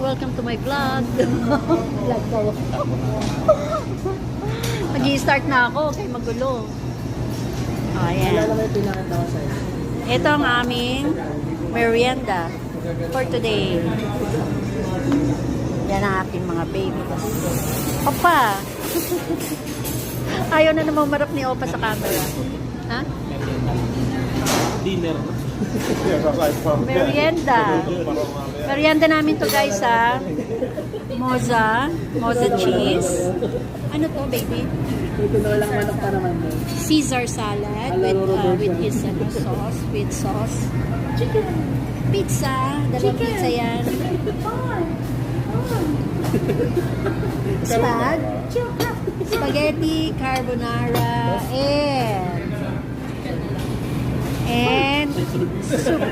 welcome to my vlog. Vlog ko. Mag-i-start na ako, kay magulo. Oh, ayan. Ito ang aming merienda for today. Yan ang aking mga babies. Opa! Ayaw na naman marap ni Opa sa camera. Ha? Dinner. Merienda. Merienda namin to guys ha. Moza cheese. Ano to baby? Caesar salad with his sauce, with sauce. Chicken. Pizza. Dalawang pizza yan. Spaghetti, carbonara, and soup.